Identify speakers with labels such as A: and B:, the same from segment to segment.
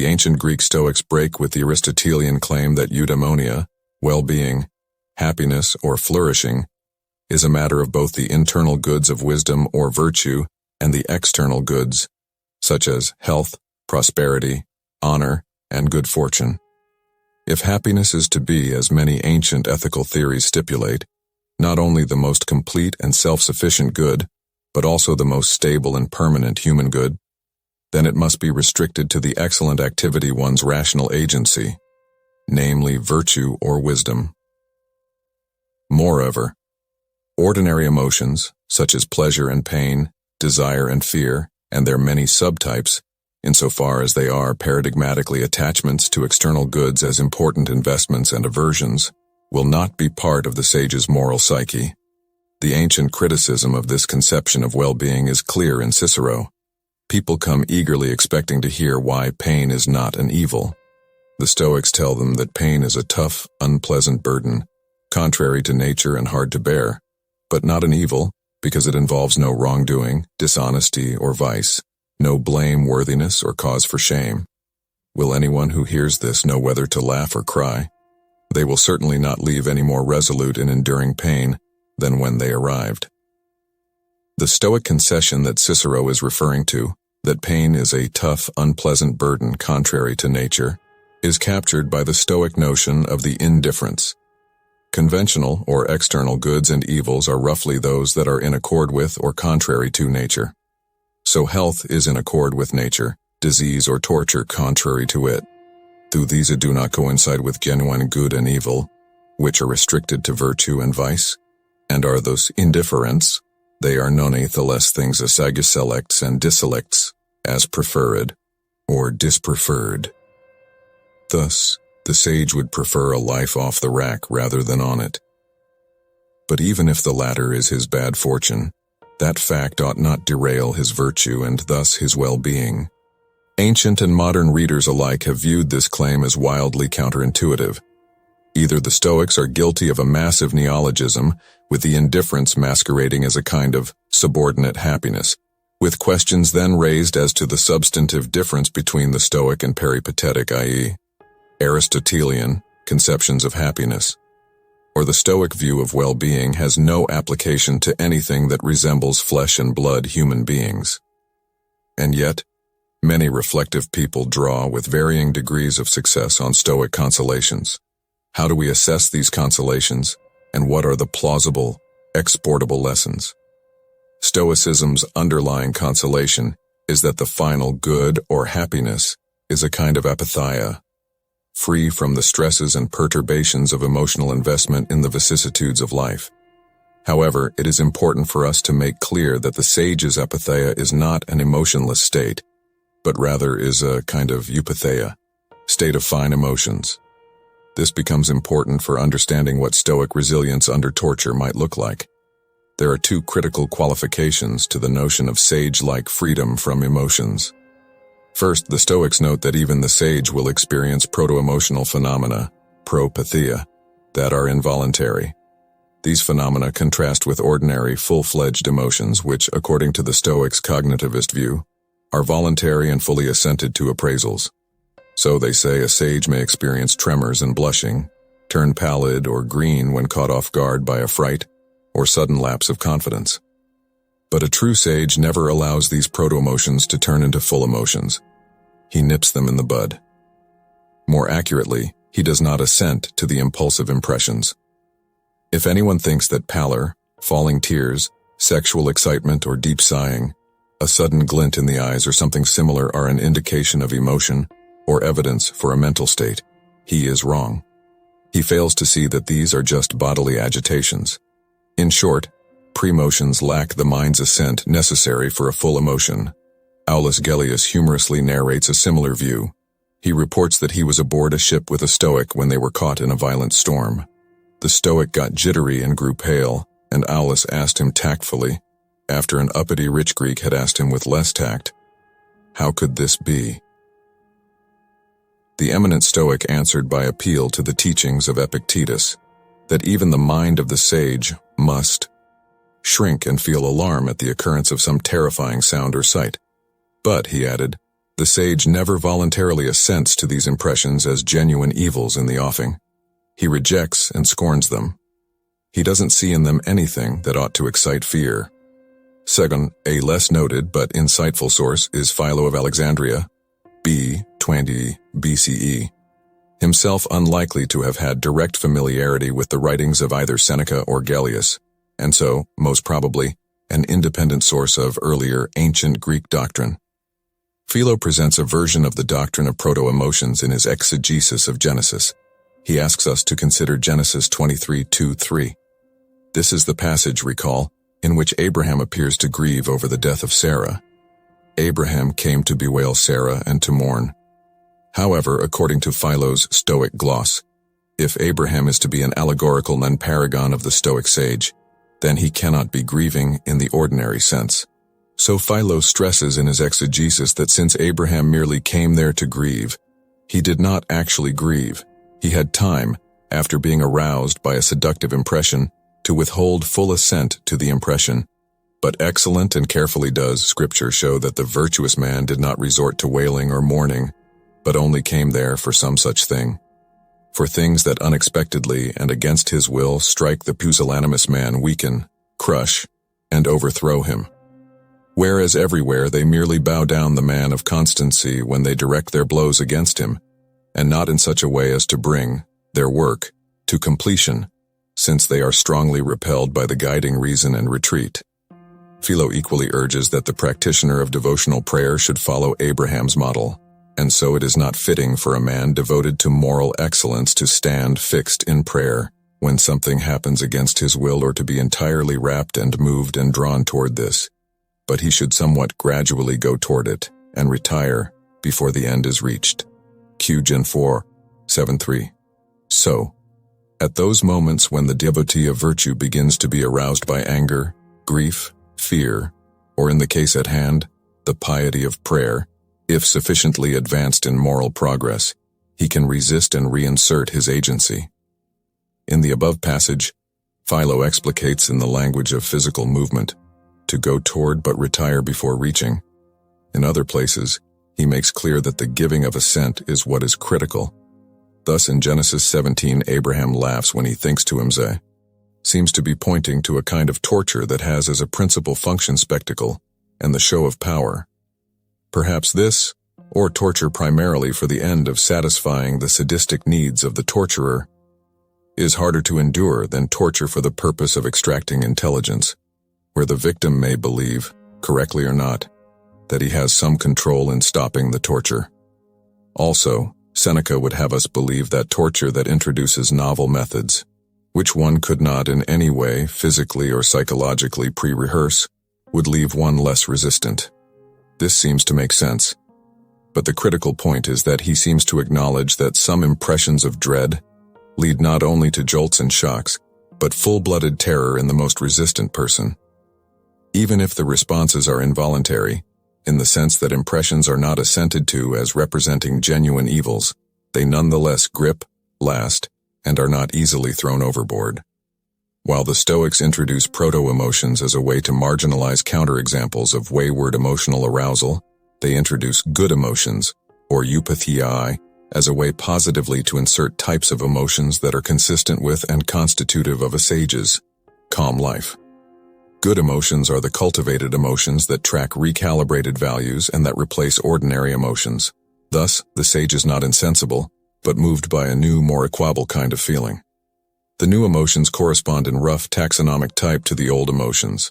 A: The ancient Greek Stoics break with the Aristotelian claim that eudaimonia, well-being, happiness, or flourishing, is a matter of both the internal goods of wisdom or virtue and the external goods, such as health, prosperity, honor, and good fortune. If happiness is to be, as many ancient ethical theories stipulate, not only the most complete and self-sufficient good, but also the most stable and permanent human good, then it must be restricted to the excellent activity one's rational agency, namely virtue or wisdom. Moreover, ordinary emotions, such as pleasure and pain, desire and fear, and their many subtypes, insofar as they are paradigmatically attachments to external goods as important investments and aversions, will not be part of the sage's moral psyche. The ancient criticism of this conception of well-being is clear in Cicero. People come eagerly expecting to hear why pain is not an evil. The Stoics tell them that pain is a tough, unpleasant burden, contrary to nature and hard to bear, but not an evil, because it involves no wrongdoing, dishonesty, or vice, no blameworthiness or cause for shame. Will anyone who hears this know whether to laugh or cry? They will certainly not leave any more resolute in enduring pain than when they arrived. The Stoic concession that Cicero is referring to, that pain is a tough, unpleasant burden contrary to nature, is captured by the Stoic notion of the indifference. Conventional or external goods and evils are roughly those that are in accord with or contrary to nature. So health is in accord with nature, disease or torture contrary to it. Though these do not coincide with genuine good and evil, which are restricted to virtue and vice, and are thus indifferents, they are nonetheless things as selects and diselects, as preferred or dispreferred. Thus, the sage would prefer a life off the rack rather than on it. But even if the latter is his bad fortune, that fact ought not derail his virtue and thus his well-being. Ancient and modern readers alike have viewed this claim as wildly counterintuitive. Either the Stoics are guilty of a massive neologism, with the indifference masquerading as a kind of subordinate happiness, with questions then raised as to the substantive difference between the Stoic and peripatetic, i.e., Aristotelian, conceptions of happiness, or the Stoic view of well-being has no application to anything that resembles flesh and blood human beings. And yet, many reflective people draw with varying degrees of success on Stoic consolations. How do we assess these consolations, and what are the plausible, exportable lessons? Stoicism's underlying consolation is that the final good or happiness is a kind of apatheia, free from the stresses and perturbations of emotional investment in the vicissitudes of life. However, it is important for us to make clear that the sage's apatheia is not an emotionless state, but rather is a kind of eupatheia, state of fine emotions. This becomes important for understanding what Stoic resilience under torture might look like. There are two critical qualifications to the notion of sage-like freedom from emotions. First, the Stoics note that even the sage will experience proto-emotional phenomena, propatheia, that are involuntary. These phenomena contrast with ordinary, full-fledged emotions which, according to the Stoics' cognitivist view, are voluntary and fully assented to appraisals. So they say a sage may experience tremors and blushing, turn pallid or green when caught off guard by a fright, or sudden lapse of confidence. But a true sage never allows these proto-emotions to turn into full emotions. He nips them in the bud. More accurately, he does not assent to the impulsive impressions. If anyone thinks that pallor, falling tears, sexual excitement, or deep sighing, a sudden glint in the eyes or something similar are an indication of emotion or evidence for a mental state, he is wrong. He fails to see that these are just bodily agitations. In short, premotions lack the mind's assent necessary for a full emotion. Aulus Gellius humorously narrates a similar view. He reports that he was aboard a ship with a Stoic when they were caught in a violent storm. The Stoic got jittery and grew pale, and Aulus asked him tactfully, after an uppity rich Greek had asked him with less tact, "How could this be?" The eminent Stoic answered by appeal to the teachings of Epictetus, that even the mind of the sage must shrink and feel alarm at the occurrence of some terrifying sound or sight. But, he added, The sage never voluntarily assents to these impressions as genuine evils in the offing. He rejects and scorns them. He doesn't see in them anything that ought to excite fear. Second, a less noted but insightful source is Philo of Alexandria, b. 20 BCE, himself unlikely to have had direct familiarity with the writings of either Seneca or Gellius, and so, most probably, an independent source of earlier ancient Greek doctrine. Philo presents a version of the doctrine of proto-emotions in his exegesis of Genesis. He asks us to consider Genesis 23:2-3. This is the passage, recall, in which Abraham appears to grieve over the death of Sarah. Abraham came to bewail Sarah and to mourn. However, according to Philo's Stoic gloss, if Abraham is to be an allegorical non-paragon of the Stoic sage, then he cannot be grieving in the ordinary sense. So Philo stresses in his exegesis that since Abraham merely came there to grieve, he did not actually grieve. He had time, after being aroused by a seductive impression, to withhold full assent to the impression. But excellent and carefully does Scripture show that the virtuous man did not resort to wailing or mourning, but only came there for some such thing. For things that unexpectedly and against his will strike the pusillanimous man weaken, crush, and overthrow him. Whereas everywhere they merely bow down the man of constancy when they direct their blows against him, and not in such a way as to bring their work to completion, since they are strongly repelled by the guiding reason and retreat. Philo equally urges that the practitioner of devotional prayer should follow Abraham's model, and so it is not fitting for a man devoted to moral excellence to stand fixed in prayer when something happens against his will or to be entirely rapt and moved and drawn toward this, but he should somewhat gradually go toward it and retire before the end is reached. Q. Gen 4, 7-3. So, at those moments when the devotee of virtue begins to be aroused by anger, grief, fear, or in the case at hand, the piety of prayer, if sufficiently advanced in moral progress, he can resist and reinsert his agency. In the above passage, Philo explicates in the language of physical movement, to go toward but retire before reaching. In other places, he makes clear that the giving of assent is what is critical. Thus in Genesis 17, Abraham laughs when he thinks to himself, seems to be pointing to a kind of torture that has as a principal function spectacle and the show of power. Perhaps this, or torture primarily for the end of satisfying the sadistic needs of the torturer, is harder to endure than torture for the purpose of extracting intelligence, where the victim may believe, correctly or not, that he has some control in stopping the torture. Also, Seneca would have us believe that torture that introduces novel methods, which one could not in any way physically or psychologically pre-rehearse, would leave one less resistant. This seems to make sense. But the critical point is that he seems to acknowledge that some impressions of dread lead not only to jolts and shocks, but full-blooded terror in the most resistant person. Even if the responses are involuntary, in the sense that impressions are not assented to as representing genuine evils, they nonetheless grip, last, and are not easily thrown overboard. While the Stoics introduce proto-emotions as a way to marginalize counterexamples of wayward emotional arousal, they introduce good emotions, or eupatheiai, as a way positively to insert types of emotions that are consistent with and constitutive of a sage's calm life. Good emotions are the cultivated emotions that track recalibrated values and that replace ordinary emotions. Thus, the sage is not insensible, but moved by a new, more equable kind of feeling. The new emotions correspond in rough taxonomic type to the old emotions.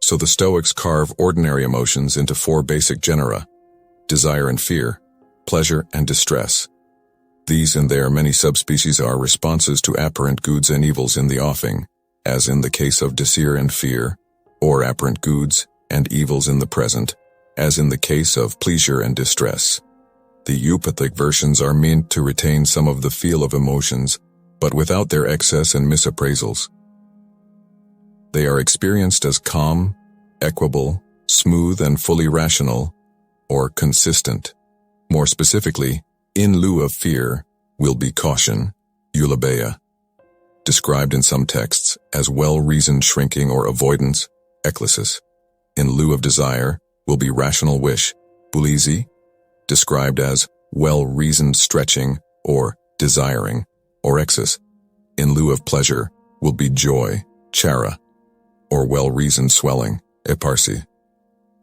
A: So the Stoics carve ordinary emotions into four basic genera: desire and fear, pleasure and distress. These and their many subspecies are responses to apparent goods and evils in the offing, as in the case of desire and fear, or apparent goods and evils in the present, as in the case of pleasure and distress. The eupathic versions are meant to retain some of the feel of emotions, but without their excess and misappraisals. They are experienced as calm, equable, smooth and fully rational, or consistent. More specifically, in lieu of fear will be caution, eulabeia, described in some texts as well-reasoned shrinking or avoidance, eklysis. In lieu of desire will be rational wish, bouleusis, described as well-reasoned stretching or desiring, orexis, in lieu of pleasure, will be joy, chara, or well-reasoned swelling, eparsi.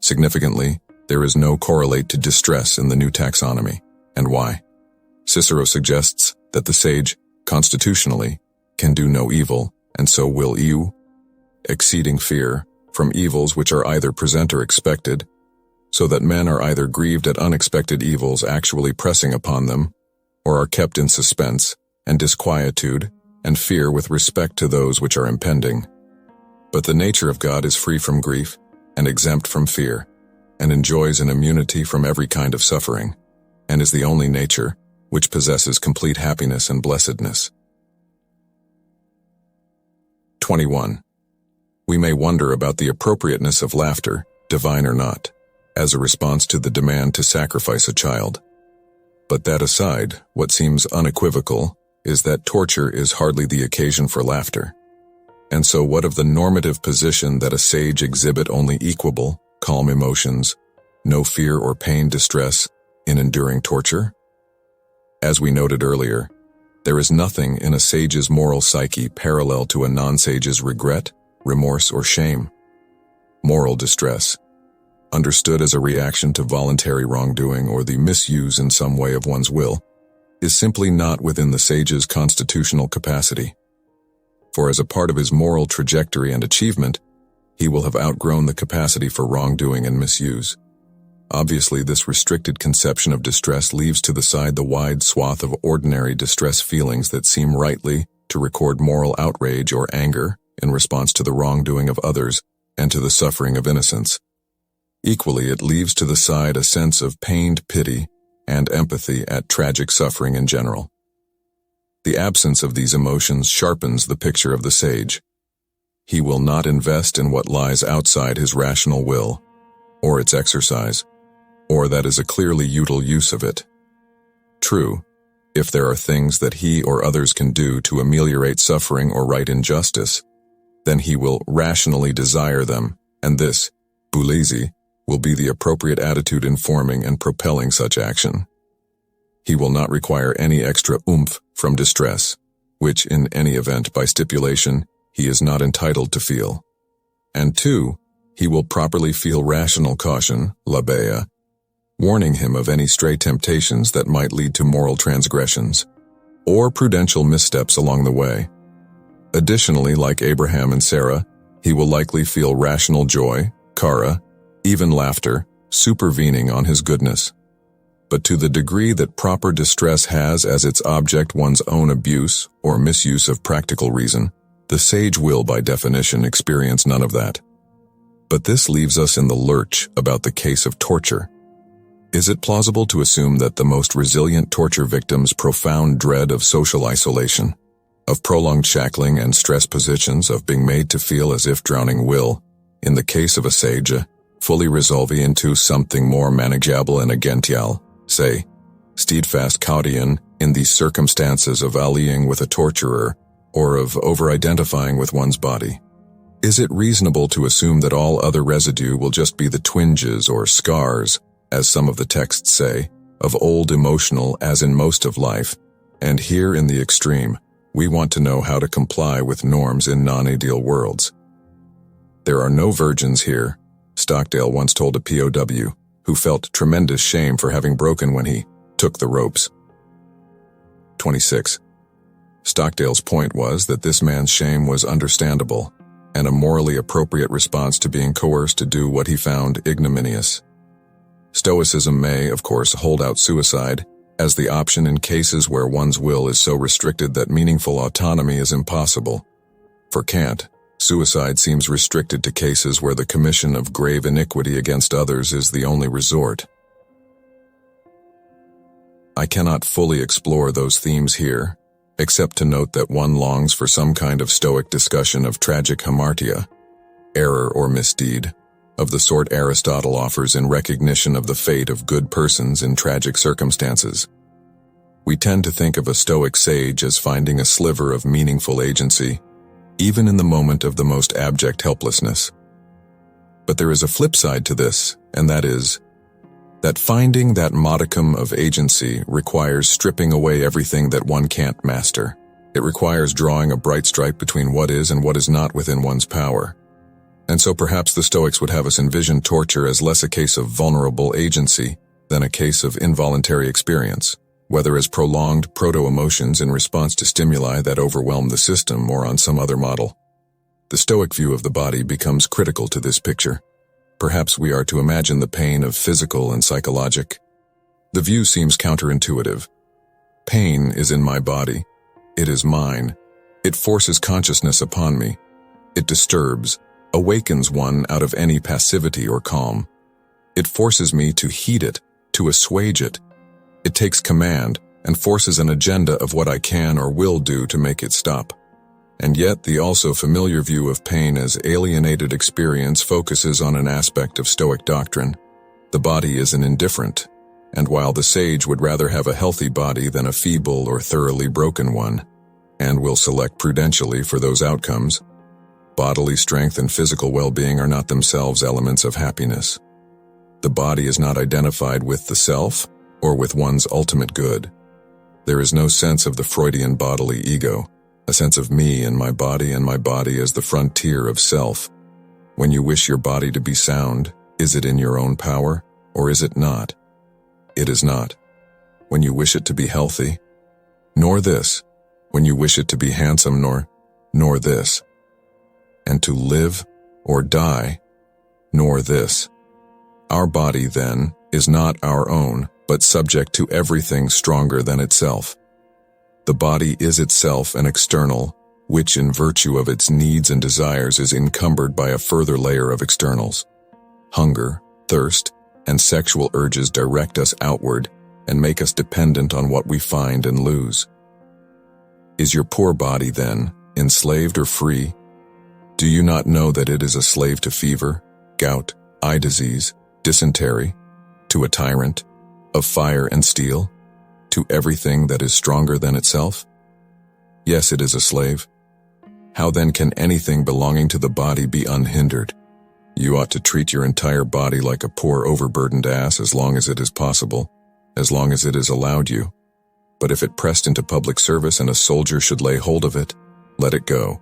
A: Significantly, there is no correlate to distress in the new taxonomy. And why? Cicero suggests that the sage, constitutionally, can do no evil, and so will you, exceeding fear, from evils which are either present or expected, so that men are either grieved at unexpected evils actually pressing upon them, or are kept in suspense, and disquietude, and fear with respect to those which are impending. But the nature of God is free from grief, and exempt from fear, and enjoys an immunity from every kind of suffering, and is the only nature which possesses complete happiness and blessedness. 21. We may wonder about the appropriateness of laughter, divine or not, as a response to the demand to sacrifice a child. But that aside, what seems unequivocal is that torture is hardly the occasion for laughter. And so what of the normative position that a sage exhibit only equable, calm emotions, no fear or pain distress, in enduring torture? As we noted earlier, there is nothing in a sage's moral psyche parallel to a non-sage's regret, remorse, or shame. Moral distress, understood as a reaction to voluntary wrongdoing or the misuse in some way of one's will, is simply not within the sage's constitutional capacity. For as a part of his moral trajectory and achievement, he will have outgrown the capacity for wrongdoing and misuse. Obviously, this restricted conception of distress leaves to the side the wide swath of ordinary distress feelings that seem rightly to record moral outrage or anger in response to the wrongdoing of others and to the suffering of innocence. Equally, it leaves to the side a sense of pained pity and empathy at tragic suffering in general. The absence of these emotions sharpens the picture of the sage. He will not invest in what lies outside his rational will, or its exercise, or that is a clearly util use of it. True, if there are things that he or others can do to ameliorate suffering or right injustice, then he will rationally desire them, and this, boulezi, will be the appropriate attitude informing and propelling such action. He will not require any extra oomph from distress, which in any event by stipulation he is not entitled to feel. And two, he will properly feel rational caution, labea, warning him of any stray temptations that might lead to moral transgressions, or prudential missteps along the way. Additionally, like Abraham and Sarah, he will likely feel rational joy, kara, even laughter, supervening on his goodness. But to the degree that proper distress has as its object one's own abuse or misuse of practical reason, the sage will by definition experience none of that. But this leaves us in the lurch about the case of torture. Is it plausible to assume that the most resilient torture victims' profound dread of social isolation, of prolonged shackling and stress positions, of being made to feel as if drowning will, in the case of a sage, fully resolve into something more manageable and agential, say, steadfast caudion, in these circumstances of allying with a torturer, or of over-identifying with one's body? Is it reasonable to assume that all other residue will just be the twinges or scars, as some of the texts say, of old emotional as in most of life, and here in the extreme, we want to know how to comply with norms in non-ideal worlds? There are no virgins here, Stockdale once told a POW, who felt tremendous shame for having broken when he took the ropes. 26. Stockdale's point was that this man's shame was understandable, and a morally appropriate response to being coerced to do what he found ignominious. Stoicism may, of course, hold out suicide as the option in cases where one's will is so restricted that meaningful autonomy is impossible. For Kant, suicide seems restricted to cases where the commission of grave iniquity against others is the only resort. I cannot fully explore those themes here, except to note that one longs for some kind of Stoic discussion of tragic hamartia, error or misdeed, of the sort Aristotle offers in recognition of the fate of good persons in tragic circumstances. We tend to think of a Stoic sage as finding a sliver of meaningful agency, even in the moment of the most abject helplessness. But there is a flip side to this, and that is, that finding that modicum of agency requires stripping away everything that one can't master. It requires drawing a bright stripe between what is and what is not within one's power. And so perhaps the Stoics would have us envision torture as less a case of vulnerable agency than a case of involuntary experience, whether as prolonged proto-emotions in response to stimuli that overwhelm the system or on some other model. The Stoic view of the body becomes critical to this picture. Perhaps we are to imagine the pain of physical and psychologic. The view seems counterintuitive. Pain is in my body. It is mine. It forces consciousness upon me. It disturbs, awakens one out of any passivity or calm. It forces me to heed it, to assuage it. It takes command and forces an agenda of what I can or will do to make it stop. And yet the also familiar view of pain as alienated experience focuses on an aspect of Stoic doctrine. The body is an indifferent, and while the sage would rather have a healthy body than a feeble or thoroughly broken one, and will select prudentially for those outcomes, bodily strength and physical well-being are not themselves elements of happiness. The body is not identified with the self or with one's ultimate good. There is no sense of the Freudian bodily ego, a sense of me and my body as the frontier of self. When you wish your body to be sound, is it in your own power, or is it not? It is not. When you wish it to be healthy, nor this. When you wish it to be handsome, nor this. And to live or die, nor this. Our body, then, is not our own, but subject to everything stronger than itself. The body is itself an external, which in virtue of its needs and desires is encumbered by a further layer of externals. Hunger, thirst, and sexual urges direct us outward and make us dependent on what we find and lose. Is your poor body, then, enslaved or free? Do you not know that it is a slave to fever, gout, eye disease, dysentery, to a tyrant, of fire and steel, to everything that is stronger than itself? Yes, it is a slave. How then can anything belonging to the body be unhindered? You ought to treat your entire body like a poor overburdened ass as long as it is possible, as long as it is allowed you. But if it pressed into public service and a soldier should lay hold of it, let it go.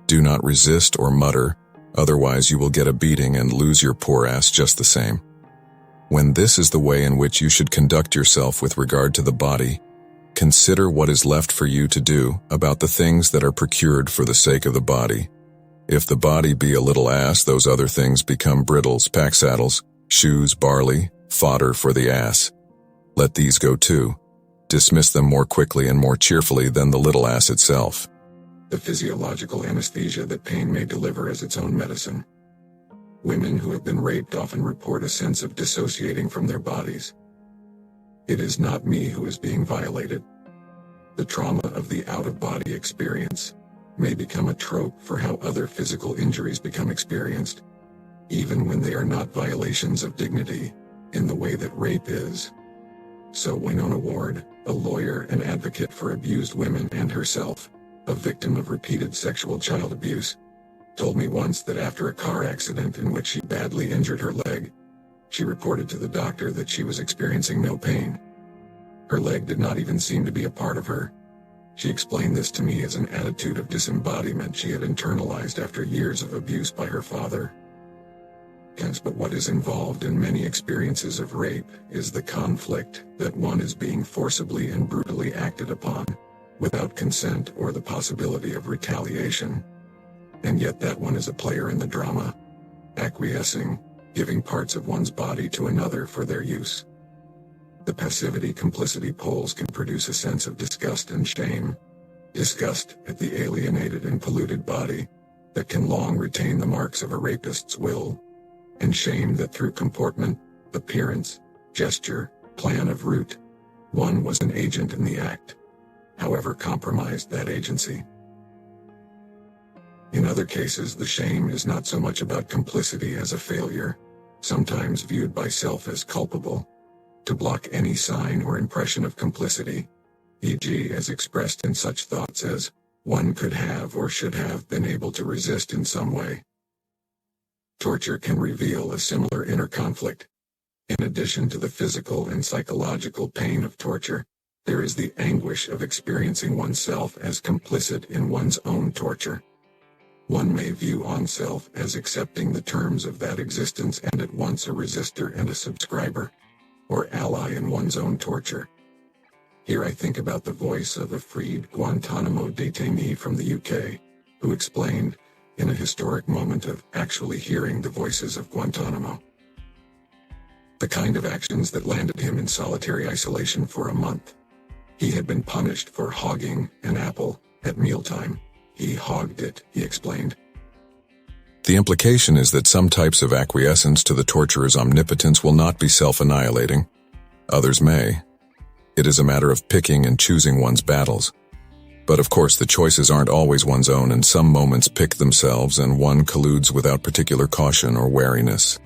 A: Do not resist or mutter, otherwise you will get a beating and lose your poor ass just the same. When this is the way in which you should conduct yourself with regard to the body, consider what is left for you to do about the things that are procured for the sake of the body. If the body be a little ass, those other things become brittles, pack saddles, shoes, barley, fodder for the ass. Let these go too. Dismiss them more quickly and more cheerfully than the little ass itself. The physiological anesthesia that pain may deliver as its own medicine. Women who have been raped often report a sense of dissociating from their bodies. It is not me who is being violated. The trauma of the out-of-body experience may become a trope for how other physical injuries become experienced, even when they are not violations of dignity in the way that rape is. So Winona Ward, a lawyer and advocate for abused women and herself, a victim of repeated sexual child abuse, told me once that after a car accident in which she badly injured her leg, she reported to the doctor that she was experiencing no pain. Her leg did not even seem to be a part of her. She explained this to me as an attitude of disembodiment she had internalized after years of abuse by her father. Yes, but what is involved in many experiences of rape is the conflict that one is being forcibly and brutally acted upon, without consent or the possibility of retaliation. And yet that one is a player in the drama, acquiescing, giving parts of one's body to another for their use. The passivity-complicity poles can produce a sense of disgust and shame. Disgust at the alienated and polluted body that can long retain the marks of a rapist's will, and shame that through comportment, appearance, gesture, plan of route, one was an agent in the act, however compromised that agency. In other cases, the shame is not so much about complicity as a failure, sometimes viewed by self as culpable, to block any sign or impression of complicity, e.g. as expressed in such thoughts as, one could have or should have been able to resist in some way. Torture can reveal a similar inner conflict. In addition to the physical and psychological pain of torture, there is the anguish of experiencing oneself as complicit in one's own torture. One may view oneself as accepting the terms of that existence and at once a resistor and a subscriber, or ally in one's own torture. Here I think about the voice of a freed Guantanamo detainee from the UK, who explained, in a historic moment of actually hearing the voices of Guantanamo, the kind of actions that landed him in solitary isolation for a month. He had been punished for hogging an apple at mealtime. He hogged it, he explained. The implication is that some types of acquiescence to the torturer's omnipotence will not be self-annihilating. Others may. It is a matter of picking and choosing one's battles. But of course the choices aren't always one's own, and some moments pick themselves and one colludes without particular caution or wariness.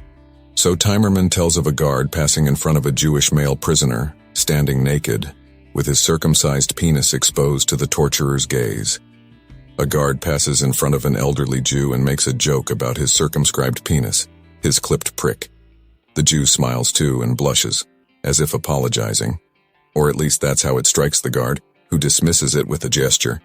A: So Timerman tells of a guard passing in front of a Jewish male prisoner, standing naked, with his circumcised penis exposed to the torturer's gaze. A guard passes in front of an elderly Jew and makes a joke about his circumscribed penis, his clipped prick. The Jew smiles too and blushes, as if apologizing. Or at least that's how it strikes the guard, who dismisses it with a gesture.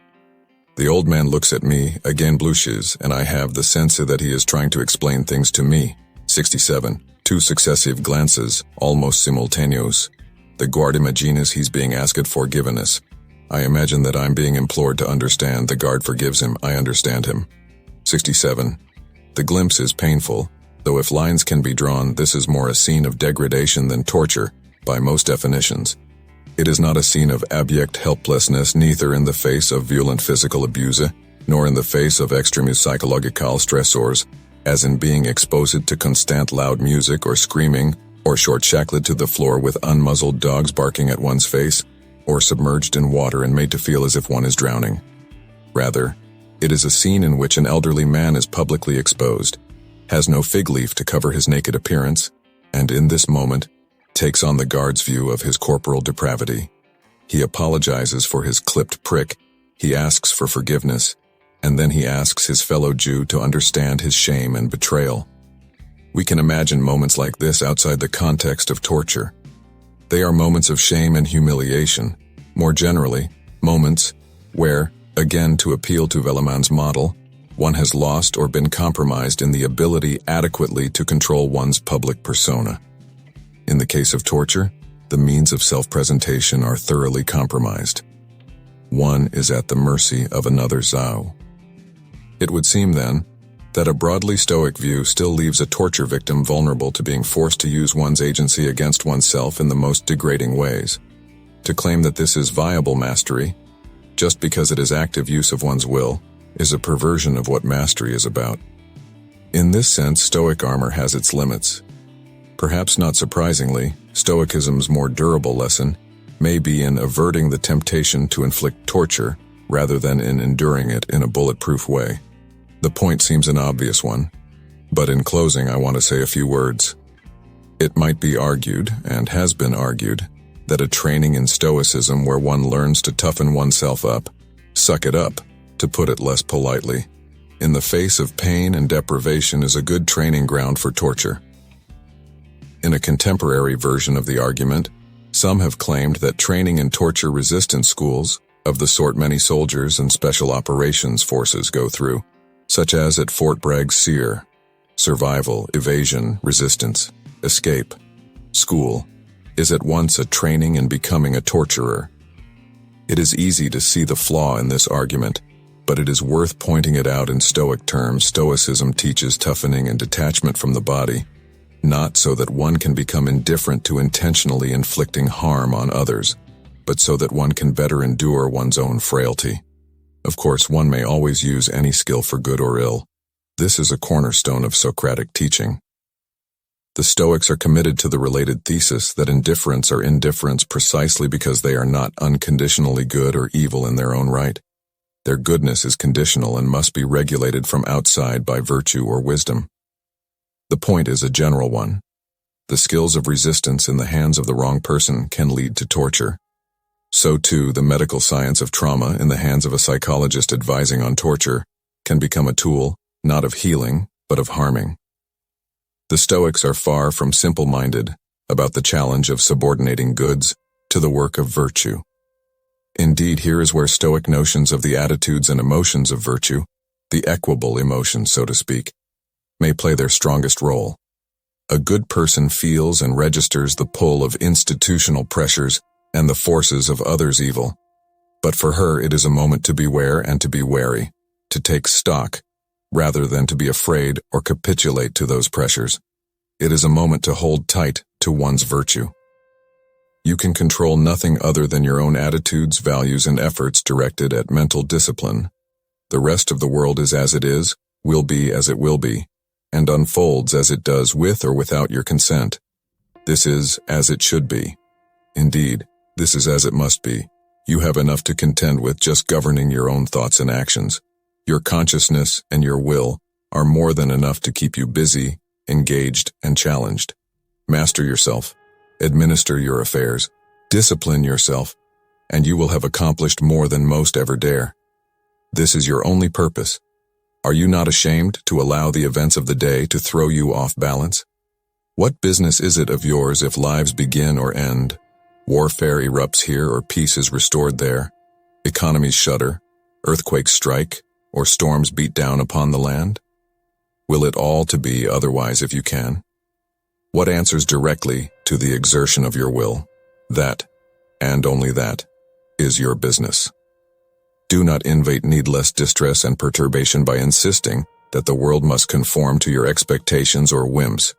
A: The old man looks at me, again blushes, and I have the sense that he is trying to explain things to me. 67. 2 successive glances, almost simultaneous. The guard imagines he's being asked forgiveness. I imagine that I'm being implored to understand. The guard forgives him. I understand him. 67. The glimpse is painful, though if lines can be drawn, this is more a scene of degradation than torture, by most definitions. It is not a scene of abject helplessness, neither in the face of violent physical abuse, nor in the face of extreme psychological stressors, as in being exposed to constant loud music or screaming, or short-shackled to the floor with unmuzzled dogs barking at one's face, or submerged in water and made to feel as if one is drowning. Rather, it is a scene in which an elderly man is publicly exposed, has no fig leaf to cover his naked appearance, and in this moment, takes on the guard's view of his corporal depravity. He apologizes for his clipped prick, he asks for forgiveness, and then he asks his fellow Jew to understand his shame and betrayal. We can imagine moments like this outside the context of torture. They are moments of shame and humiliation, more generally, moments where, again to appeal to Velleman's model, one has lost or been compromised in the ability adequately to control one's public persona. In the case of torture, the means of self-presentation are thoroughly compromised. One is at the mercy of another's vow. It would seem, then, that a broadly Stoic view still leaves a torture victim vulnerable to being forced to use one's agency against oneself in the most degrading ways. To claim that this is viable mastery, just because it is active use of one's will, is a perversion of what mastery is about. In this sense, Stoic armor has its limits. Perhaps not surprisingly, Stoicism's more durable lesson may be in averting the temptation to inflict torture rather than in enduring it in a bulletproof way. The point seems an obvious one, but in closing I want to say a few words. It might be argued, and has been argued, that a training in Stoicism where one learns to toughen oneself up, suck it up, to put it less politely, in the face of pain and deprivation is a good training ground for torture. In a contemporary version of the argument, some have claimed that training in torture resistance schools, of the sort many soldiers and special operations forces go through, such as at Fort Bragg's SEER, survival, evasion, resistance, escape, school, is at once a training in becoming a torturer. It is easy to see the flaw in this argument, but it is worth pointing it out in Stoic terms. Stoicism teaches toughening and detachment from the body, not so that one can become indifferent to intentionally inflicting harm on others, but so that one can better endure one's own frailty. Of course, one may always use any skill for good or ill. This is a cornerstone of Socratic teaching. The Stoics are committed to the related thesis that indifference or indifference precisely because they are not unconditionally good or evil in their own right. Their goodness is conditional and must be regulated from outside by virtue or wisdom. The point is a general one. The skills of resistance in the hands of the wrong person can lead to torture. So too, the medical science of trauma in the hands of a psychologist advising on torture can become a tool, not of healing, but of harming. The Stoics are far from simple-minded, about the challenge of subordinating goods to the work of virtue. Indeed, here is where Stoic notions of the attitudes and emotions of virtue, the equable emotions, so to speak, may play their strongest role. A good person feels and registers the pull of institutional pressures and the forces of others' evil. But for her, it is a moment to beware and to be wary, to take stock, rather than to be afraid or capitulate to those pressures. It is a moment to hold tight to one's virtue. You can control nothing other than your own attitudes, values, and efforts directed at mental discipline. The rest of the world is as it is, will be as it will be, and unfolds as it does with or without your consent. This is as it should be. Indeed, this is as it must be. You have enough to contend with just governing your own thoughts and actions. Your consciousness and your will are more than enough to keep you busy, engaged, and challenged. Master yourself, administer your affairs, discipline yourself, and you will have accomplished more than most ever dare. This is your only purpose. Are you not ashamed to allow the events of the day to throw you off balance? What business is it of yours if lives begin or end, warfare erupts here or peace is restored there, economies shudder, earthquakes strike, or storms beat down upon the land? Will it all to be otherwise if you can? What answers directly to the exertion of your will? That, and only that, is your business. Do not invite needless distress and perturbation by insisting that the world must conform to your expectations or whims.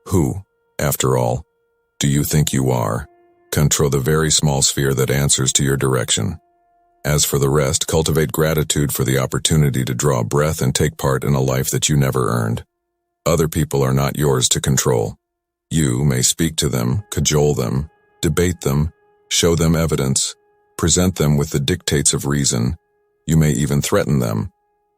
A: Who, after all, do you think you are? Control the very small sphere that answers to your direction. As for the rest, cultivate gratitude for the opportunity to draw breath and take part in a life that you never earned. Other people are not yours to control. You may speak to them, cajole them, debate them, show them evidence, present them with the dictates of reason. You may even threaten them,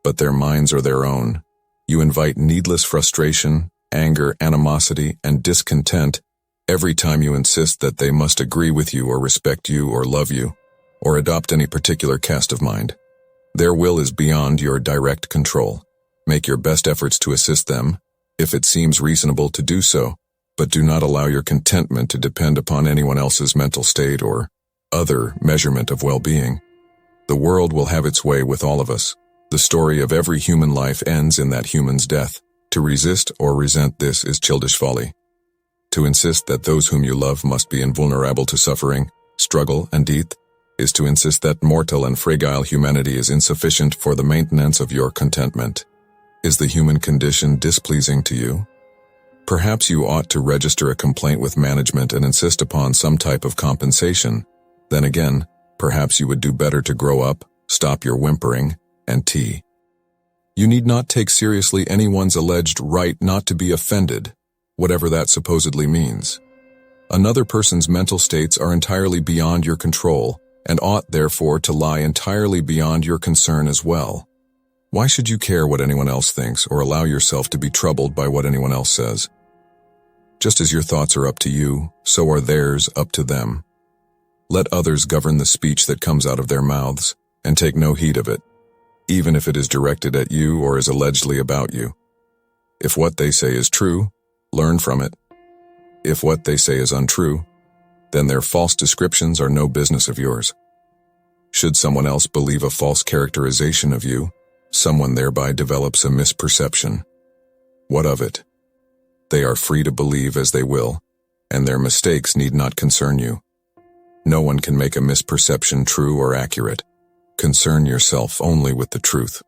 A: but their minds are their own. You invite needless frustration, anger, animosity, and discontent every time you insist that they must agree with you or respect you or love you, or adopt any particular cast of mind. Their will is beyond your direct control. Make your best efforts to assist them, if it seems reasonable to do so, but do not allow your contentment to depend upon anyone else's mental state or other measurement of well-being. The world will have its way with all of us. The story of every human life ends in that human's death. To resist or resent this is childish folly. To insist that those whom you love must be invulnerable to suffering, struggle, and death is to insist that mortal and fragile humanity is insufficient for the maintenance of your contentment. Is the human condition displeasing to you? Perhaps you ought to register a complaint with management and insist upon some type of compensation. Then again, perhaps you would do better to grow up, stop your whimpering, and tea. You need not take seriously anyone's alleged right not to be offended, whatever that supposedly means. Another person's mental states are entirely beyond your control, and ought therefore to lie entirely beyond your concern as well. Why should you care what anyone else thinks or allow yourself to be troubled by what anyone else says? Just as your thoughts are up to you, so are theirs up to them. Let others govern the speech that comes out of their mouths, and take no heed of it, even if it is directed at you or is allegedly about you. If what they say is true, learn from it. If what they say is untrue, then their false descriptions are no business of yours. Should someone else believe a false characterization of you, someone thereby develops a misperception. What of it? They are free to believe as they will, and their mistakes need not concern you. No one can make a misperception true or accurate. Concern yourself only with the truth.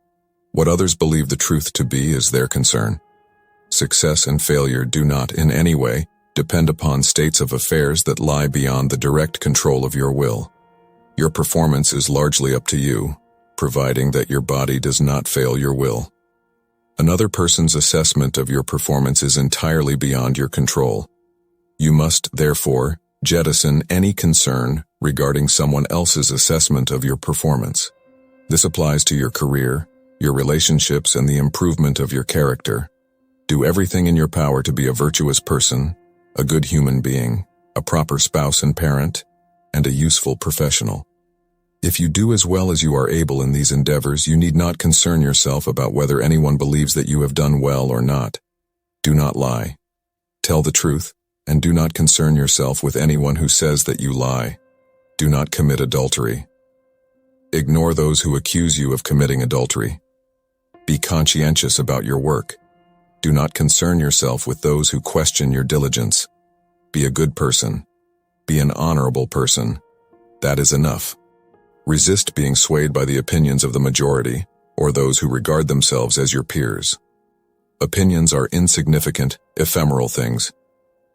A: What others believe the truth to be is their concern. Success and failure do not, in any way, depend upon states of affairs that lie beyond the direct control of your will. Your performance is largely up to you, providing that your body does not fail your will. Another person's assessment of your performance is entirely beyond your control. You must, therefore, jettison any concern regarding someone else's assessment of your performance. This applies to your career, your relationships, and the improvement of your character. Do everything in your power to be a virtuous person, a good human being, a proper spouse and parent, and a useful professional. If you do as well as you are able in these endeavors, you need not concern yourself about whether anyone believes that you have done well or not. Do not lie. Tell the truth, and do not concern yourself with anyone who says that you lie. Do not commit adultery. Ignore those who accuse you of committing adultery. Be conscientious about your work. Do not concern yourself with those who question your diligence. Be a good person. Be an honorable person. That is enough. Resist being swayed by the opinions of the majority or those who regard themselves as your peers. Opinions are insignificant, ephemeral things.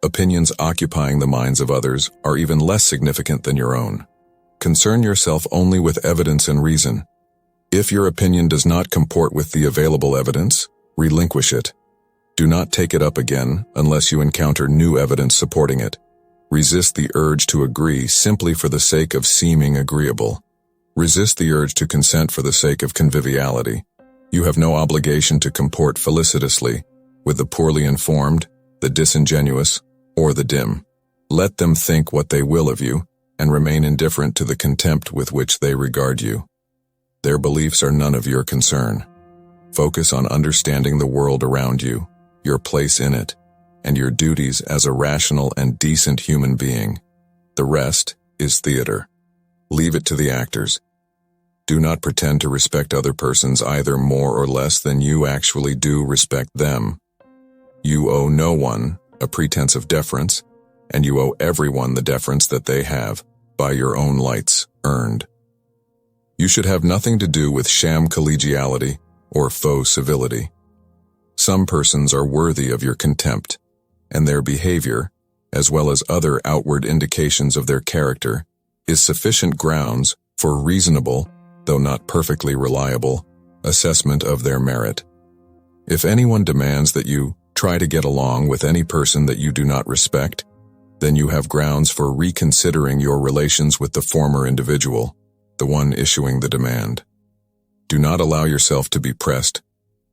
A: Opinions occupying the minds of others are even less significant than your own. Concern yourself only with evidence and reason. If your opinion does not comport with the available evidence, relinquish it. Do not take it up again unless you encounter new evidence supporting it. Resist the urge to agree simply for the sake of seeming agreeable. Resist the urge to consent for the sake of conviviality. You have no obligation to comport felicitously with the poorly informed, the disingenuous, or the dim. Let them think what they will of you, and remain indifferent to the contempt with which they regard you. Their beliefs are none of your concern. Focus on understanding the world around you, your place in it, and your duties as a rational and decent human being. The rest is theater. Leave it to the actors. Do not pretend to respect other persons either more or less than you actually do respect them. You owe no one a pretense of deference, and you owe everyone the deference that they have, by your own lights, earned. You should have nothing to do with sham collegiality or faux civility. Some persons are worthy of your contempt, and their behavior, as well as other outward indications of their character, is sufficient grounds for reasonable, though not perfectly reliable, assessment of their merit. If anyone demands that you try to get along with any person that you do not respect, then you have grounds for reconsidering your relations with the former individual, the one issuing the demand. Do not allow yourself to be pressed,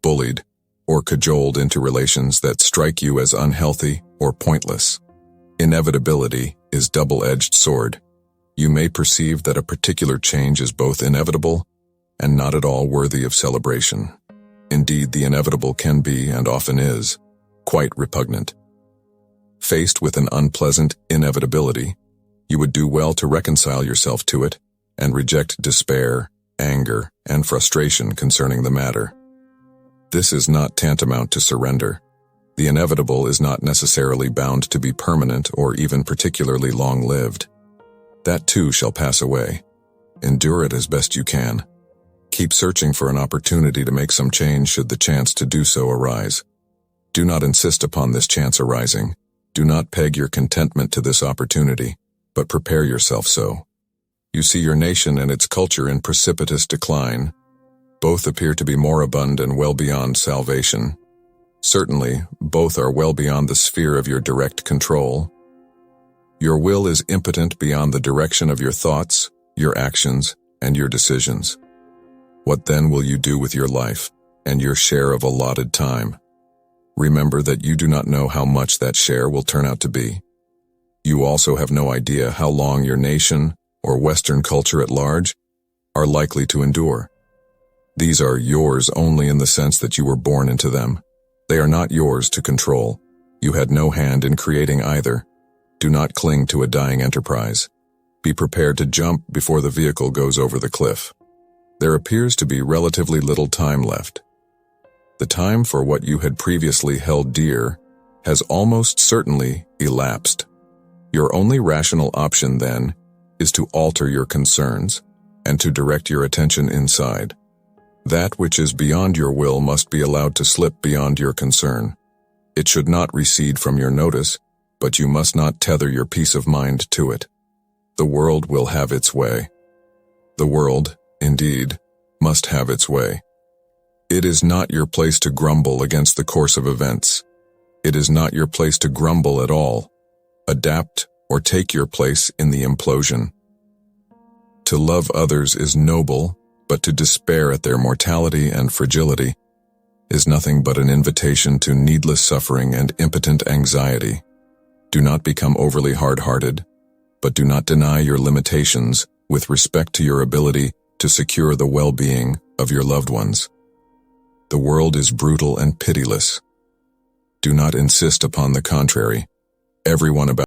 A: bullied, or cajoled into relations that strike you as unhealthy or pointless. Inevitability is a double-edged sword. You may perceive that a particular change is both inevitable and not at all worthy of celebration. Indeed, the inevitable can be, and often is, quite repugnant. Faced with an unpleasant inevitability, you would do well to reconcile yourself to it and reject despair, anger, and frustration concerning the matter. This is not tantamount to surrender. The inevitable is not necessarily bound to be permanent or even particularly long-lived. That too shall pass away. Endure it as best you can. Keep searching for an opportunity to make some change should the chance to do so arise. Do not insist upon this chance arising. Do not peg your contentment to this opportunity, but prepare yourself so. You see your nation and its culture in precipitous decline. Both appear to be moribund and well beyond salvation. Certainly, both are well beyond the sphere of your direct control. Your will is impotent beyond the direction of your thoughts, your actions, and your decisions. What then will you do with your life and your share of allotted time? Remember that you do not know how much that share will turn out to be. You also have no idea how long your nation, or Western culture at large, are likely to endure. These are yours only in the sense that you were born into them. They are not yours to control. You had no hand in creating either. Do not cling to a dying enterprise. Be prepared to jump before the vehicle goes over the cliff. There appears to be relatively little time left. The time for what you had previously held dear has almost certainly elapsed. Your only rational option, then, is to alter your concerns and to direct your attention inside. That which is beyond your will must be allowed to slip beyond your concern. It should not recede from your notice, but you must not tether your peace of mind to it. The world will have its way. The world, indeed, must have its way. It is not your place to grumble against the course of events. It is not your place to grumble at all. Adapt or take your place in the implosion. To love others is noble, but to despair at their mortality and fragility is nothing but an invitation to needless suffering and impotent anxiety. Do not become overly hard-hearted, but do not deny your limitations with respect to your ability to secure the well-being of your loved ones. The world is brutal and pitiless. Do not insist upon the contrary. everyone about